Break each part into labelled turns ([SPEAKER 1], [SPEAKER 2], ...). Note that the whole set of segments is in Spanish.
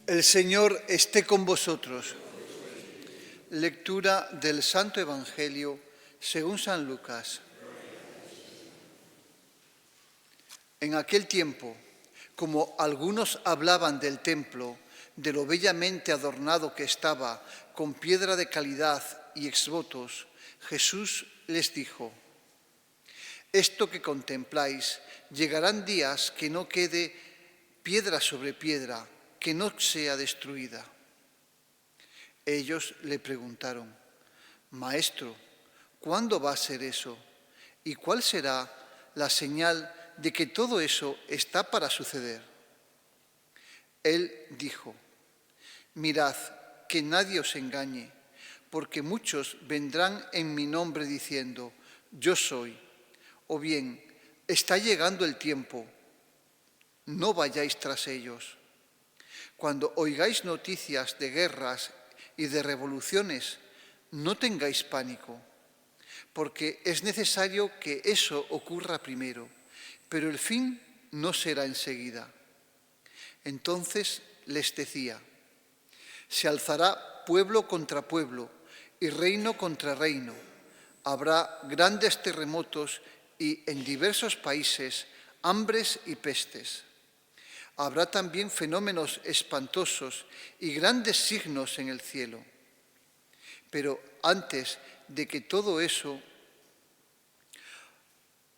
[SPEAKER 1] El Señor esté con vosotros. Lectura del Santo Evangelio según San Lucas. En aquel tiempo, como algunos hablaban del templo, de lo bellamente adornado que estaba, con piedra de calidad y exvotos, Jesús les dijo: esto que contempláis, llegarán días que no quede piedra sobre piedra, que no sea destruida. Ellos le preguntaron: Maestro, ¿cuándo va a ser eso? ¿Y cuál será la señal de que todo eso está para suceder? Él dijo: mirad que nadie os engañe, porque muchos vendrán en mi nombre diciendo: yo soy, o bien, está llegando el tiempo. No vayáis tras ellos. Cuando oigáis noticias de guerras y de revoluciones, no tengáis pánico, porque es necesario que eso ocurra primero, pero el fin no será enseguida. Entonces les decía: se alzará pueblo contra pueblo y reino contra reino. Habrá grandes terremotos y en diversos países hambres y pestes. Habrá también fenómenos espantosos y grandes signos en el cielo. Pero antes de que todo eso,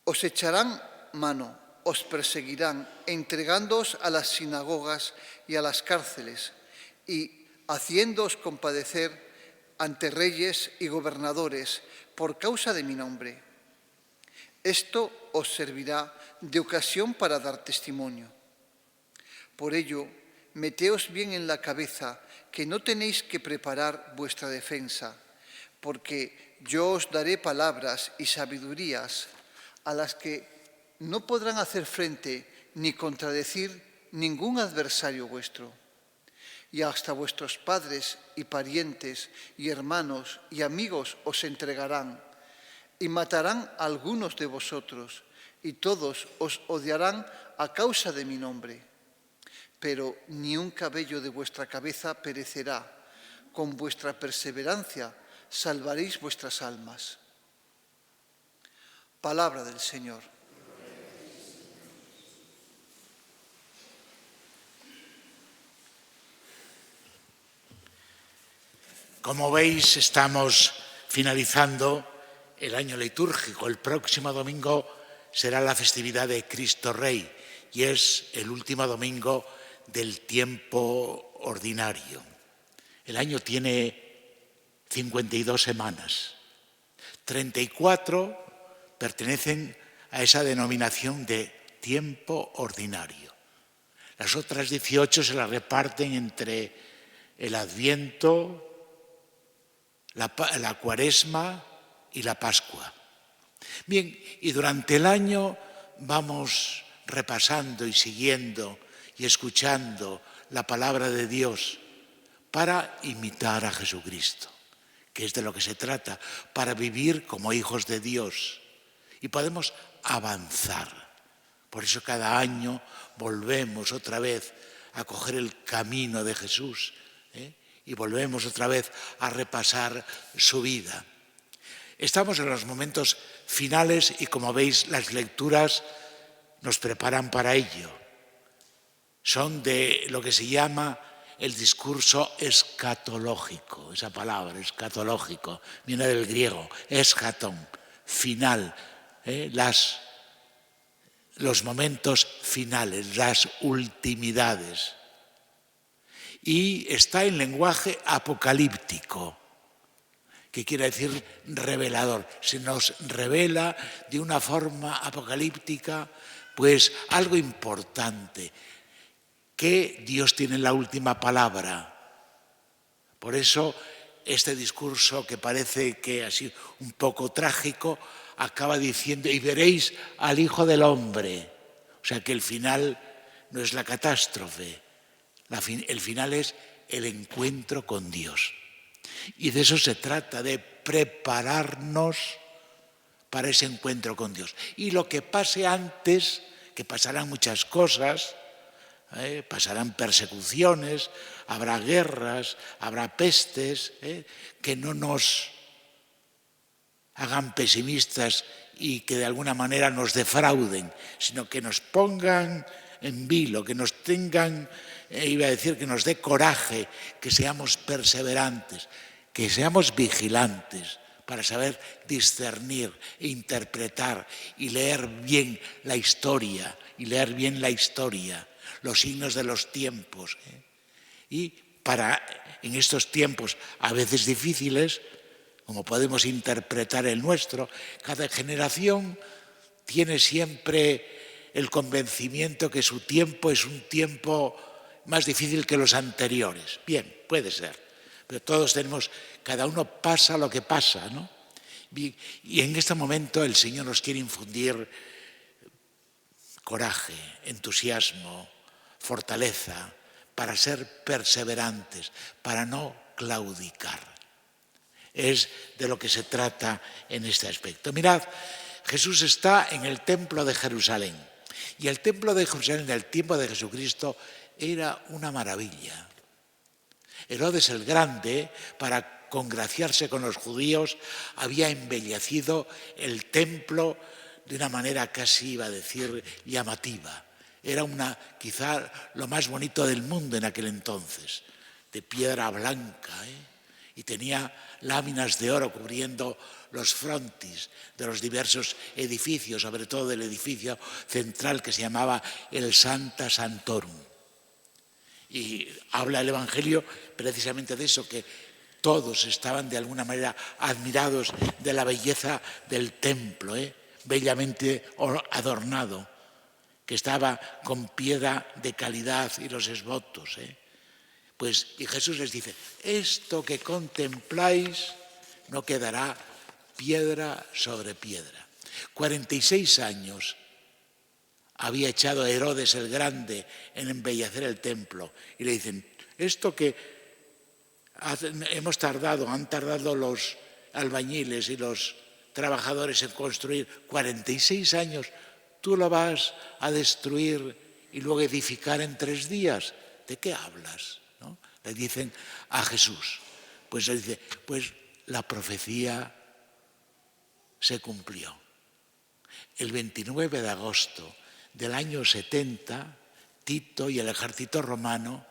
[SPEAKER 1] os echarán mano, os perseguirán, entregándoos a las sinagogas y a las cárceles, y haciéndoos compadecer ante reyes y gobernadores por causa de mi nombre. Esto os servirá de ocasión para dar testimonio. Por ello, meteos bien en la cabeza que no tenéis que preparar vuestra defensa, porque yo os daré palabras y sabidurías a las que no podrán hacer frente ni contradecir ningún adversario vuestro. Y hasta vuestros padres y parientes y hermanos y amigos os entregarán, y matarán a algunos de vosotros, y todos os odiarán a causa de mi nombre. Pero ni un cabello de vuestra cabeza perecerá. Con vuestra perseverancia salvaréis vuestras almas. Palabra del Señor.
[SPEAKER 2] Como veis, estamos finalizando el año litúrgico. El próximo domingo será la festividad de Cristo Rey y es el último domingo del tiempo ordinario. El año tiene 52 semanas. 34 pertenecen a esa denominación de tiempo ordinario. Las otras 18 se las reparten entre el Adviento, la Cuaresma y la Pascua. Bien, y durante el año vamos repasando y siguiendo y escuchando la palabra de Dios para imitar a Jesucristo, que es de lo que se trata, para vivir como hijos de Dios. Y podemos avanzar. Por eso cada año volvemos otra vez a coger el camino de Jesús, y volvemos otra vez a repasar su vida. Estamos en los momentos finales y, como veis, las lecturas nos preparan para ello. Son de lo que se llama el discurso escatológico. Esa palabra, escatológico, viene del griego, eschaton, final, los momentos finales, las ultimidades. Y está en lenguaje apocalíptico, que quiere decir revelador. Se nos revela de una forma apocalíptica, pues algo importante, que Dios tiene la última palabra. Por eso este discurso, que parece que así un poco trágico, acaba diciendo: y veréis al Hijo del Hombre. O sea que el final no es la catástrofe, el final es el encuentro con Dios. Y de eso se trata, de prepararnos para ese encuentro con Dios. Y lo que pase antes, que pasarán muchas cosas, pasarán persecuciones, habrá guerras, habrá pestes, que no nos hagan pesimistas y que de alguna manera nos defrauden, sino que nos pongan en vilo, que nos tengan, iba a decir, que nos dé coraje, que seamos perseverantes, que seamos vigilantes para saber discernir, interpretar y leer bien la historia, los signos de los tiempos. Y para, en estos tiempos a veces difíciles, como podemos interpretar el nuestro, cada generación tiene siempre el convencimiento que su tiempo es un tiempo más difícil que los anteriores. Bien, puede ser, pero todos tenemos, cada uno pasa lo que pasa, ¿no? Y en este momento el Señor nos quiere infundir coraje, entusiasmo, fortaleza, para ser perseverantes, para no claudicar. Es de lo que se trata en este aspecto. Mirad, Jesús está en el templo de Jerusalén. Y el templo de Jerusalén en el tiempo de Jesucristo era una maravilla. Herodes el Grande, para congraciarse con los judíos, había embellecido el templo de una manera casi, iba a decir, llamativa. Era quizá lo más bonito del mundo en aquel entonces, de piedra blanca, y tenía láminas de oro cubriendo los frontis de los diversos edificios, sobre todo del edificio central que se llamaba el Sancta Sanctorum. Y habla el Evangelio precisamente de eso, que todos estaban de alguna manera admirados de la belleza del templo, bellamente adornado, que estaba con piedra de calidad y los esvotos. Y Jesús les dice, esto que contempláis no quedará piedra sobre piedra. 46 años había echado Herodes el Grande en embellecer el templo. Y le dicen, esto que han tardado los albañiles y los trabajadores en construir 46 años, ¿tú lo vas a destruir y luego edificar en 3 días? ¿De qué hablas? ¿No? Le dicen a Jesús. Pues le dice, pues la profecía se cumplió. El 29 de agosto del año 70, Tito y el ejército romano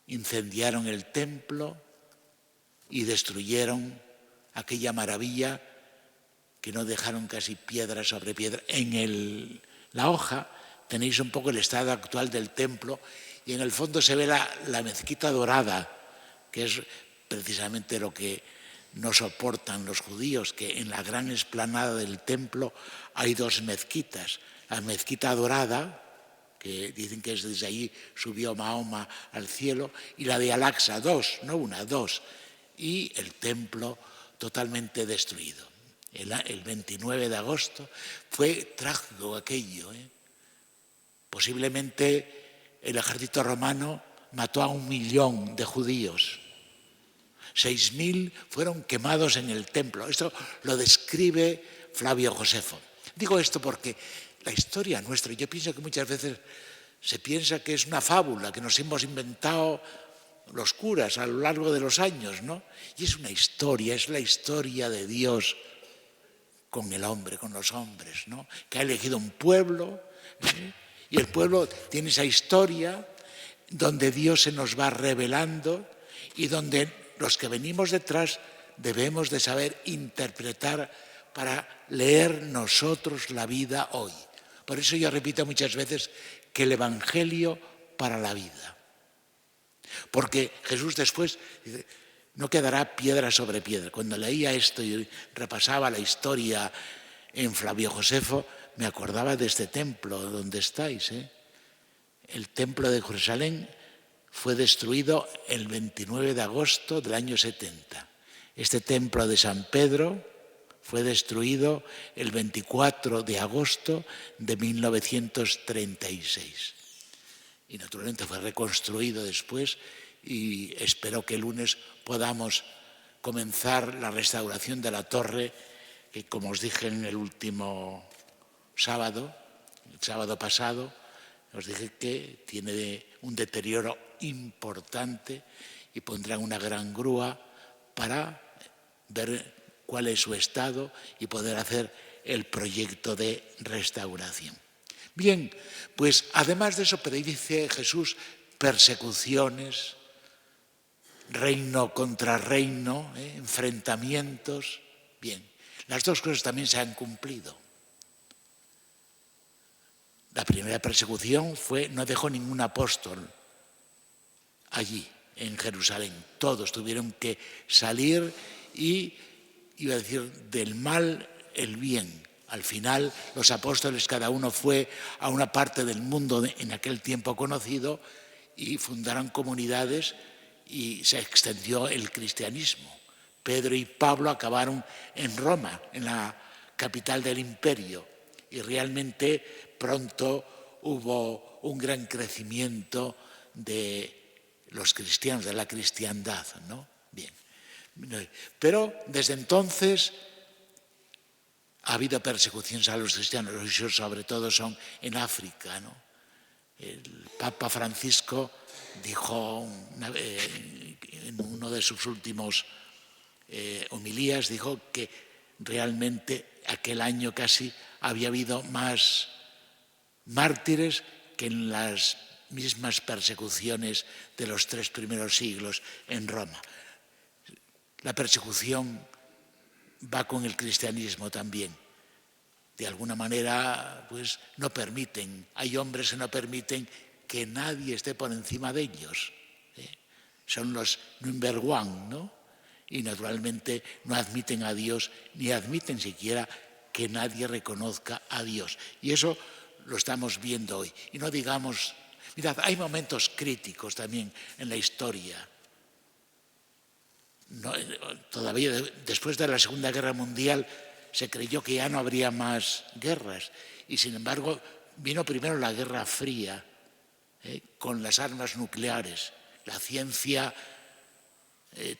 [SPEAKER 2] incendiaron el templo y destruyeron aquella maravilla que no dejaron casi piedra sobre piedra. En la hoja tenéis un poco el estado actual del templo y en el fondo se ve la mezquita dorada, que es precisamente lo que no soportan los judíos, que en la gran explanada del templo hay 2 mezquitas. La mezquita dorada, que dicen que desde allí subió Mahoma al cielo, y la de Al-Aqsa, 2, no una, 2. Y el templo totalmente destruido. El 29 de agosto fue trágico aquello. Posiblemente el ejército romano mató a 1 millón de judíos. 6.000 fueron quemados en el templo. Esto lo describe Flavio Josefo. Digo esto porque la historia nuestra, yo pienso que muchas veces se piensa que es una fábula que nos hemos inventado los curas a lo largo de los años, ¿no? Y es una historia, es la historia de Dios con el hombre, con los hombres, ¿no? Que ha elegido un pueblo, y el pueblo tiene esa historia donde Dios se nos va revelando y donde los que venimos detrás debemos de saber interpretar para leer nosotros la vida hoy. Por eso yo repito muchas veces que el Evangelio para la vida. Porque Jesús después dice, no quedará piedra sobre piedra. Cuando leía esto y repasaba la historia en Flavio Josefo, me acordaba de este templo donde estáis. El templo de Jerusalén fue destruido el 29 de agosto del año 70. Este templo de San Pedro fue destruido el 24 de agosto de 1936. Y naturalmente fue reconstruido después y espero que el lunes podamos comenzar la restauración de la torre que, como os dije en el último sábado, el sábado pasado, os dije que tiene un deterioro importante y pondrán una gran grúa para ver cuál es su estado y poder hacer el proyecto de restauración. Bien, pues además de eso predice Jesús persecuciones, reino contra reino, enfrentamientos. Bien, las dos cosas también se han cumplido. La primera persecución no dejó ningún apóstol allí, en Jerusalén. Todos tuvieron que salir y, iba a decir, del mal el bien. Al final, los apóstoles, cada uno fue a una parte del mundo en aquel tiempo conocido y fundaron comunidades y se extendió el cristianismo. Pedro y Pablo acabaron en Roma, en la capital del imperio, y realmente pronto hubo un gran crecimiento de los cristianos, de la cristiandad, ¿no? Bien. Pero desde entonces ha habido persecuciones a los cristianos, sobre todo son en África, ¿no? El Papa Francisco dijo en uno de sus últimos homilías, dijo que realmente aquel año casi había habido más mártires que en las mismas persecuciones de los 3 primeros siglos en Roma. La persecución va con el cristianismo también. De alguna manera, pues no permiten, hay hombres que no permiten que nadie esté por encima de ellos. Son los number one, ¿no? Y naturalmente no admiten a Dios, ni admiten siquiera que nadie reconozca a Dios. Y eso lo estamos viendo hoy. Y no digamos, mirad, hay momentos críticos también en la historia. Todavía después de la Segunda Guerra Mundial se creyó que ya no habría más guerras y sin embargo vino primero la Guerra Fría con las armas nucleares. La ciencia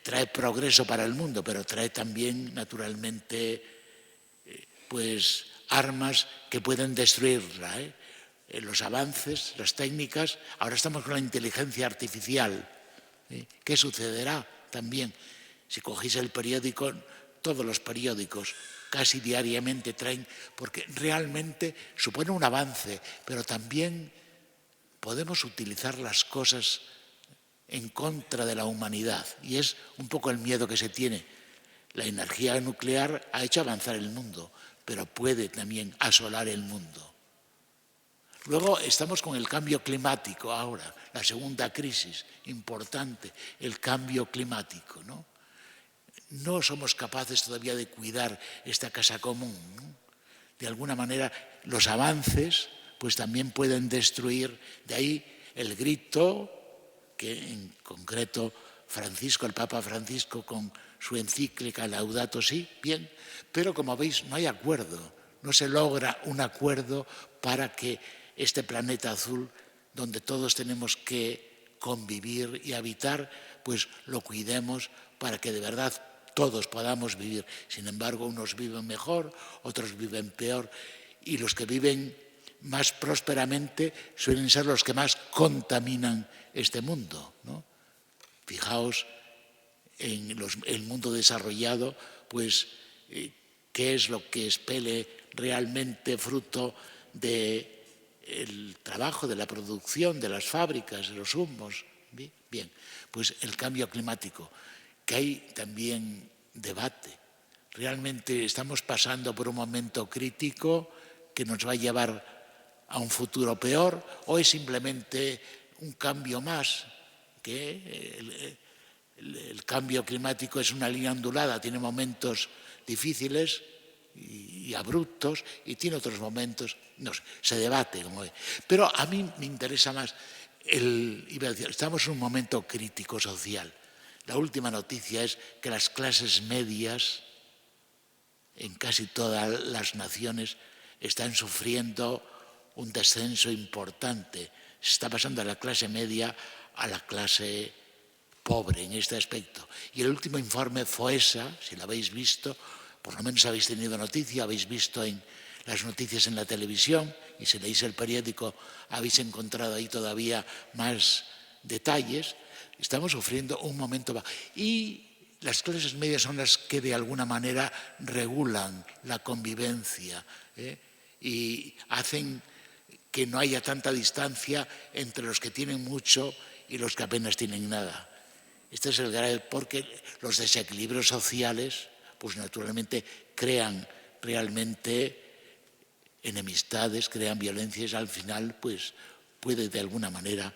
[SPEAKER 2] trae progreso para el mundo, pero trae también naturalmente pues armas que pueden destruirla. Los avances, las técnicas, ahora estamos con la inteligencia artificial. ¿Qué sucederá también? Si cogéis el periódico, todos los periódicos casi diariamente traen, porque realmente supone un avance, pero también podemos utilizar las cosas en contra de la humanidad, y es un poco el miedo que se tiene. La energía nuclear ha hecho avanzar el mundo, pero puede también asolar el mundo. Luego estamos con el cambio climático ahora, la segunda crisis importante, el cambio climático, ¿no? No somos capaces todavía de cuidar esta casa común, ¿no? De alguna manera los avances pues también pueden destruir, de ahí el grito que en concreto Francisco, el Papa Francisco con su encíclica Laudato Si, bien, pero como veis no hay acuerdo, no se logra un acuerdo para que este planeta azul donde todos tenemos que convivir y habitar, pues lo cuidemos para que de verdad todos podamos vivir. Sin embargo, unos viven mejor, otros viven peor, y los que viven más prósperamente suelen ser los que más contaminan este mundo, ¿no? Fijaos en el mundo desarrollado, pues qué es lo que expele realmente fruto del trabajo, de la producción, de las fábricas, de los humos. Bien, pues el cambio climático, que hay también debate. Realmente estamos pasando por un momento crítico que nos va a llevar a un futuro peor, o es simplemente un cambio más, que el cambio climático es una línea ondulada, tiene momentos difíciles y abruptos y tiene otros momentos, no sé, se debate. Pero a mí me interesa más, estamos en un momento crítico social. La última noticia es que las clases medias en casi todas las naciones están sufriendo un descenso importante. Se está pasando de la clase media a la clase pobre en este aspecto. Y el último informe FOESA, si lo habéis visto, por lo menos habéis tenido noticia, habéis visto en las noticias en la televisión, y si leéis el periódico habéis encontrado ahí todavía más detalles, estamos sufriendo un momento bajo. Y las clases medias son las que de alguna manera regulan la convivencia, y hacen que no haya tanta distancia entre los que tienen mucho y los que apenas tienen nada. Este es el grave, porque los desequilibrios sociales, pues naturalmente crean realmente enemistades, crean violencias, al final pues puede de alguna manera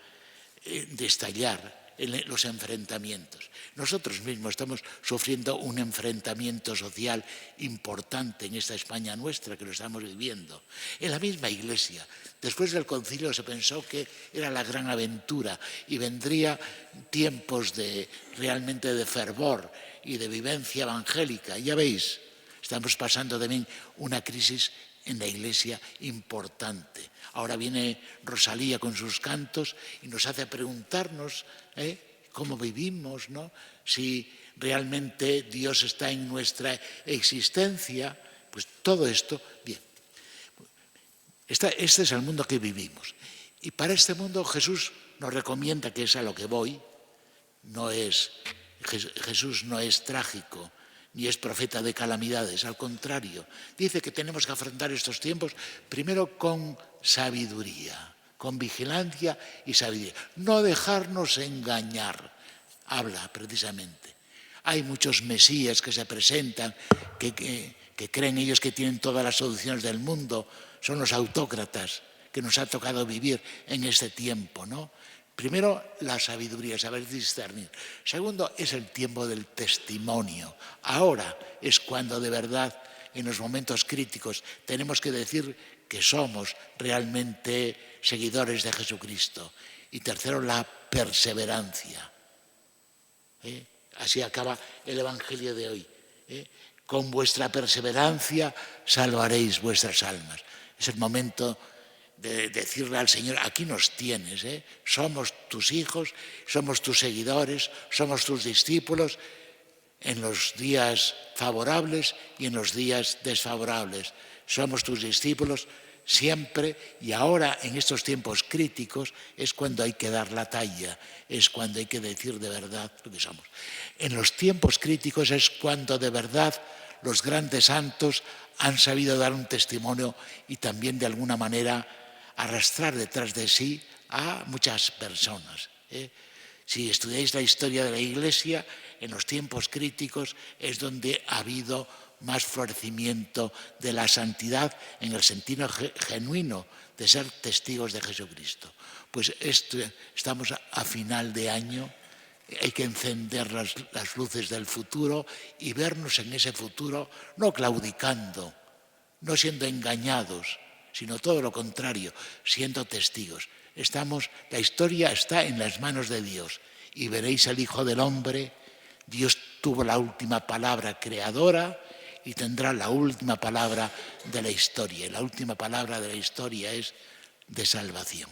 [SPEAKER 2] destallar los enfrentamientos. Nosotros mismos estamos sufriendo un enfrentamiento social importante en esta España nuestra, que lo estamos viviendo. En la misma Iglesia, después del concilio se pensó que era la gran aventura y vendría tiempos realmente de fervor y de vivencia evangélica. Ya veis, estamos pasando también una crisis en la Iglesia importante. Ahora viene Rosalía con sus cantos y nos hace preguntarnos cómo vivimos, ¿no? Si realmente Dios está en nuestra existencia. Pues todo esto, bien. Este es el mundo que vivimos. Y para este mundo Jesús nos recomienda, que es a lo que voy, Jesús no es trágico, ni es profeta de calamidades, al contrario, dice que tenemos que afrontar estos tiempos primero con sabiduría, con vigilancia y sabiduría. No dejarnos engañar, habla precisamente. Hay muchos mesías que se presentan, que creen ellos que tienen todas las soluciones del mundo, son los autócratas que nos ha tocado vivir en este tiempo, ¿no? Primero, la sabiduría, saber discernir. Segundo, es el tiempo del testimonio. Ahora es cuando de verdad, en los momentos críticos, tenemos que decir que somos realmente seguidores de Jesucristo. Y tercero, la perseverancia. Así acaba el Evangelio de hoy. Con vuestra perseverancia salvaréis vuestras almas. Es el momento de decirle al Señor, aquí nos tienes, somos tus hijos, somos tus seguidores, somos tus discípulos, en los días favorables y en los días desfavorables. Somos tus discípulos siempre, y ahora en estos tiempos críticos es cuando hay que dar la talla, es cuando hay que decir de verdad lo que somos. En los tiempos críticos es cuando de verdad los grandes santos han sabido dar un testimonio y también de alguna manera arrastrar detrás de sí a muchas personas. Si estudiáis la historia de la Iglesia, en los tiempos críticos es donde ha habido más florecimiento de la santidad en el sentido genuino de ser testigos de Jesucristo. Pues estamos a final de año, hay que encender las luces del futuro y vernos en ese futuro no claudicando, no siendo engañados, sino todo lo contrario, siendo testigos. La historia está en las manos de Dios y veréis al Hijo del Hombre. Dios tuvo la última palabra creadora y tendrá la última palabra de la historia. Y la última palabra de la historia es de salvación.